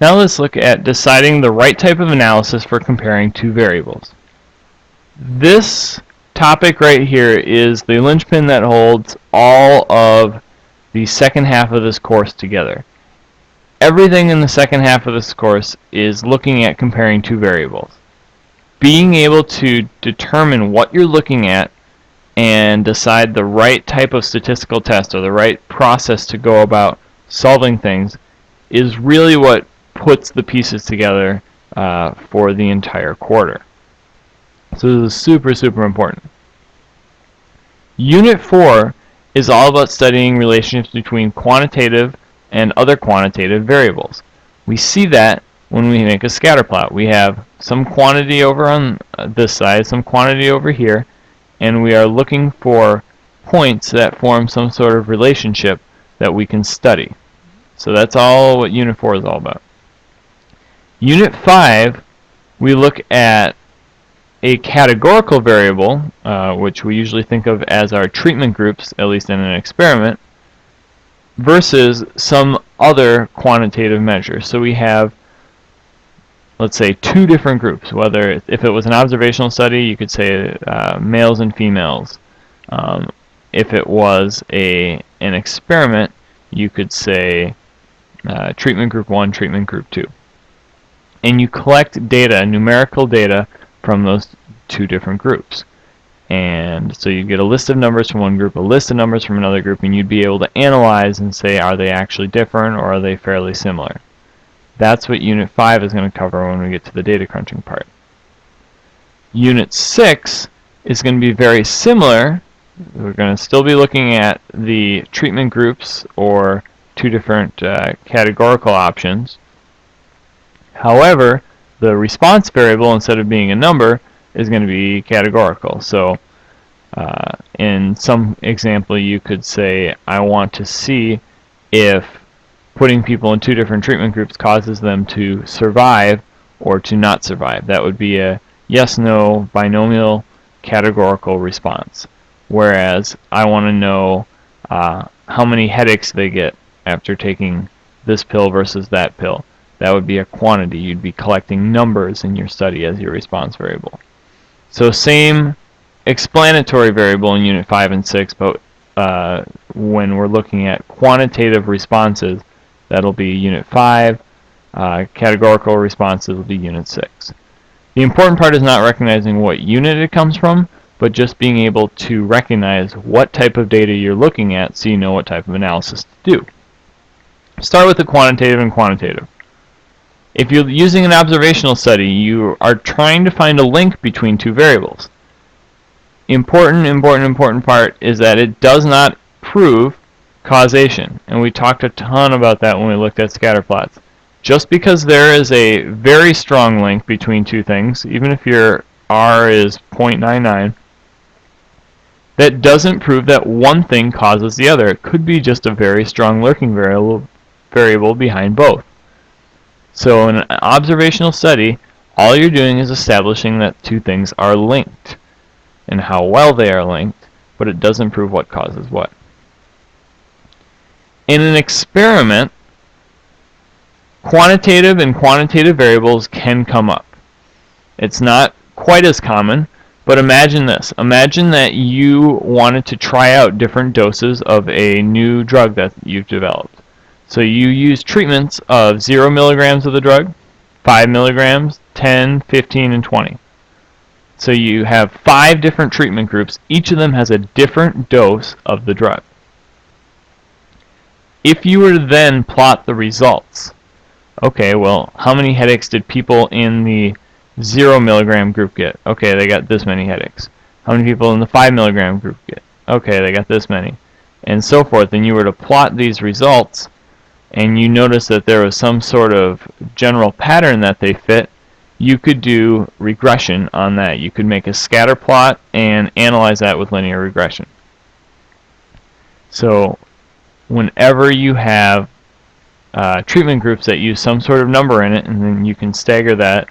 Now let's look at deciding the right type of analysis for comparing two variables. This topic right here is the linchpin that holds all of the second half of this course together. Everything in the second half of this course is looking at comparing two variables. Being able to determine what you're looking at and decide the right type of statistical test or the right process to go about solving things is really what puts the pieces together for the entire quarter. So this is super, super important. Unit 4 is all about studying relationships between quantitative and other quantitative variables. We see that when we make a scatter plot. We have some quantity over on this side, some quantity over here, and we are looking for points that form some sort of relationship that we can study. So that's all what Unit 4 is all about. Unit 5, we look at a categorical variable, which we usually think of as our treatment groups, at least in an experiment, versus some other quantitative measure. So we have, let's say, two different groups. Whether if it was an observational study, you could say males and females. If it was an experiment, you could say treatment group 1, treatment group 2. And you collect data, numerical data, from those two different groups. And so you get a list of numbers from one group, a list of numbers from another group, and you'd be able to analyze and say, are they actually different or are they fairly similar? That's what Unit 5 is going to cover when we get to the data crunching part. Unit 6 is going to be very similar. We're going to still be looking at the treatment groups or two different categorical options. However, the response variable, instead of being a number, is going to be categorical. So in some example, you could say, I want to see if putting people in two different treatment groups causes them to survive or to not survive. That would be a yes-no binomial categorical response. Whereas I want to know how many headaches they get after taking this pill versus that pill. That would be a quantity. You'd be collecting numbers in your study as your response variable. So same explanatory variable in Unit 5 and 6, but when we're looking at quantitative responses, that'll be Unit 5. Categorical responses will be Unit 6. The important part is not recognizing what unit it comes from, but just being able to recognize what type of data you're looking at so you know what type of analysis to do. Start with the quantitative and quantitative. If you're using an observational study, you are trying to find a link between two variables. Important part is that it does not prove causation. And we talked a ton about that when we looked at scatter plots. Just because there is a very strong link between two things, even if your R is 0.99, that doesn't prove that one thing causes the other. It could be just a very strong lurking variable behind both. So in an observational study, all you're doing is establishing that two things are linked and how well they are linked, but it doesn't prove what causes what. In an experiment, quantitative and quantitative variables can come up. It's not quite as common, but imagine this. Imagine that you wanted to try out different doses of a new drug that you've developed. So you use treatments of 0 milligrams of the drug, 5 milligrams, 10, 15, and 20. So you have 5 different treatment groups. Each of them has a different dose of the drug. If you were to then plot the results, okay, well, how many headaches did people in the 0 milligram group get? Okay, they got this many headaches. How many people in the 5 milligram group get? Okay, they got this many. And so forth. And you were to plot these results, and you notice that there was some sort of general pattern that they fit, you could do regression on that. You could make a scatter plot and analyze that with linear regression. So whenever you have treatment groups that use some sort of number in it, and then you can stagger that,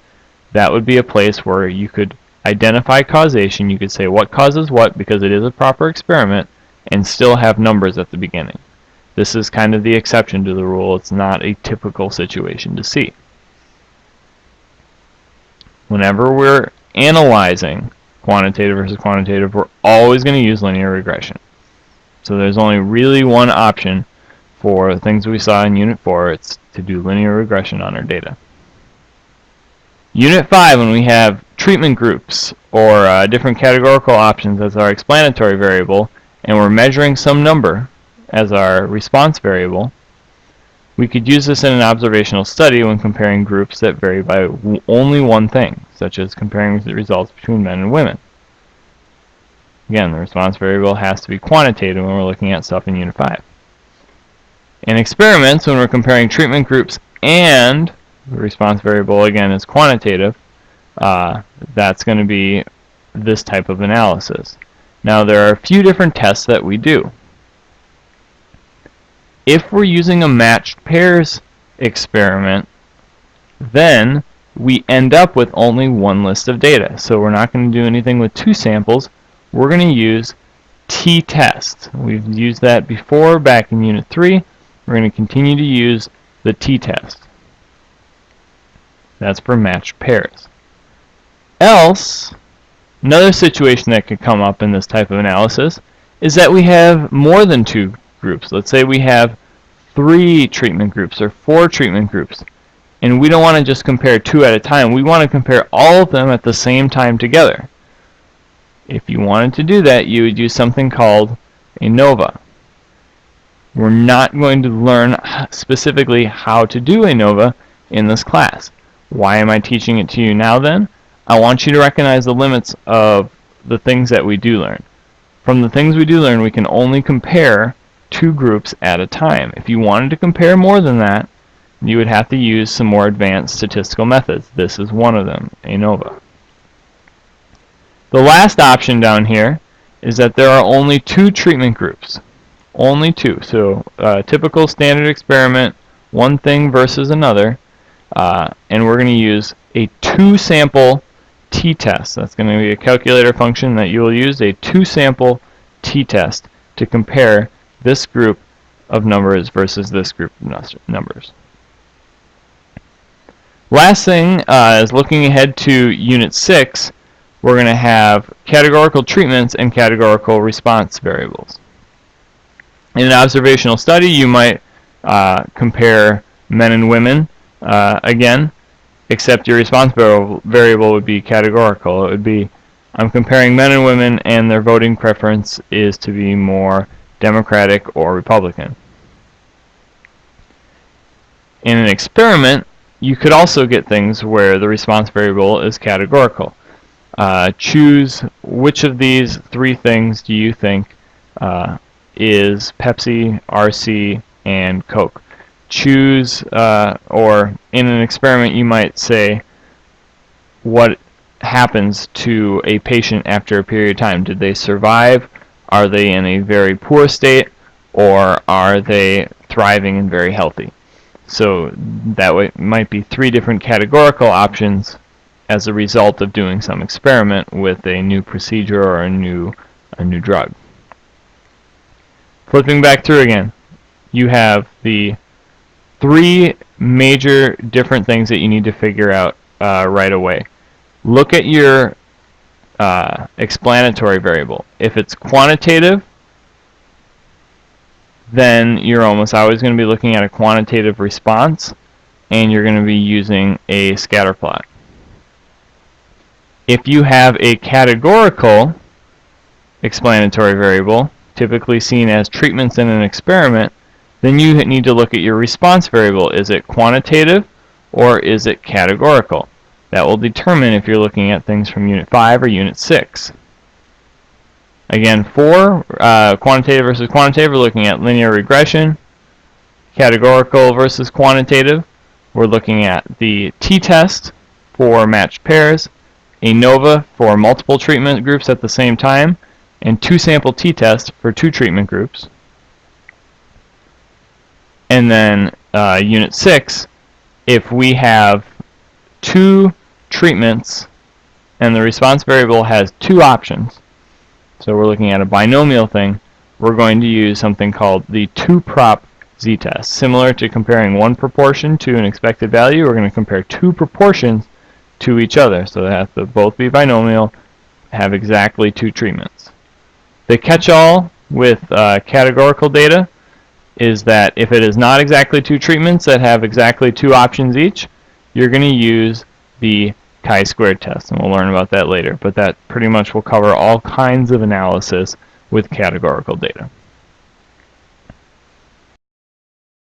that would be a place where you could identify causation. You could say what causes what because it is a proper experiment, and still have numbers at the beginning. This is kind of the exception to the rule. It's not a typical situation to see. Whenever we're analyzing quantitative versus quantitative, we're always going to use linear regression. So there's only really one option for the things we saw in Unit 4. It's to do linear regression on our data. Unit 5, when we have treatment groups or different categorical options as our explanatory variable, and we're measuring some number as our response variable, we could use this in an observational study when comparing groups that vary by only one thing, such as comparing the results between men and women. Again, the response variable has to be quantitative when we're looking at stuff in Unit 5. In experiments, when we're comparing treatment groups and the response variable, again, is quantitative, that's going to be this type of analysis. Now, there are a few different tests that we do. If we're using a matched pairs experiment, then we end up with only one list of data. So we're not going to do anything with two samples. We're going to use t-test. We've used that before back in Unit 3. We're going to continue to use the t-test. That's for matched pairs. Else, another situation that could come up in this type of analysis is that we have more than two groups. Let's say we have 3 treatment groups or 4 treatment groups, and we don't want to just compare 2 at a time. We want to compare all of them at the same time together. If you wanted to do that, you would use something called ANOVA. We're not going to learn specifically how to do ANOVA in this class. Why am I teaching it to you now then? I want you to recognize the limits of the things that we do learn. From the things we do learn, we can only compare 2 groups at a time. If you wanted to compare more than that, you would have to use some more advanced statistical methods. This is one of them, ANOVA. The last option down here is that there are only 2 treatment groups. Only 2. So typical standard experiment, one thing versus another, and we're going to use a 2-sample t-test. That's going to be a calculator function that you will use, a 2-sample t-test, to compare this group of numbers versus this group of numbers. Last thing is looking ahead to Unit 6, we're going to have categorical treatments and categorical response variables. In an observational study, you might compare men and women again, except your response variable would be categorical. It would be, I'm comparing men and women, and their voting preference is to be more Democratic or Republican. In an experiment, you could also get things where the response variable is categorical. Choose which of these 3 things do you think is Pepsi, RC, and Coke. Choose, or in an experiment you might say, what happens to a patient after a period of time? Did they survive? Are they in a very poor state? Or are they thriving and very healthy? So that way might be 3 different categorical options as a result of doing some experiment with a new procedure or a new drug. Flipping back through again, you have the 3 major different things that you need to figure out right away. Look at your explanatory variable. If it's quantitative, then you're almost always going to be looking at a quantitative response, and you're going to be using a scatter plot. If you have a categorical explanatory variable, typically seen as treatments in an experiment, then you need to look at your response variable. Is it quantitative or is it categorical? That will determine if you're looking at things from Unit 5 or Unit 6. Again, for quantitative versus quantitative, we're looking at linear regression. Categorical versus quantitative, we're looking at the t-test for matched pairs, ANOVA for multiple treatment groups at the same time, and 2-sample t-test for 2 treatment groups. And then Unit 6, if we have 2 treatments and the response variable has 2 options, so we're looking at a binomial thing, we're going to use something called the 2-prop z-test. Similar to comparing one proportion to an expected value, we're going to compare 2 proportions to each other. So they have to both be binomial, have exactly 2 treatments. The catch-all with categorical data is that if it is not exactly 2 treatments that have exactly 2 options each, you're going to use the chi-squared test, and we'll learn about that later. But that pretty much will cover all kinds of analysis with categorical data.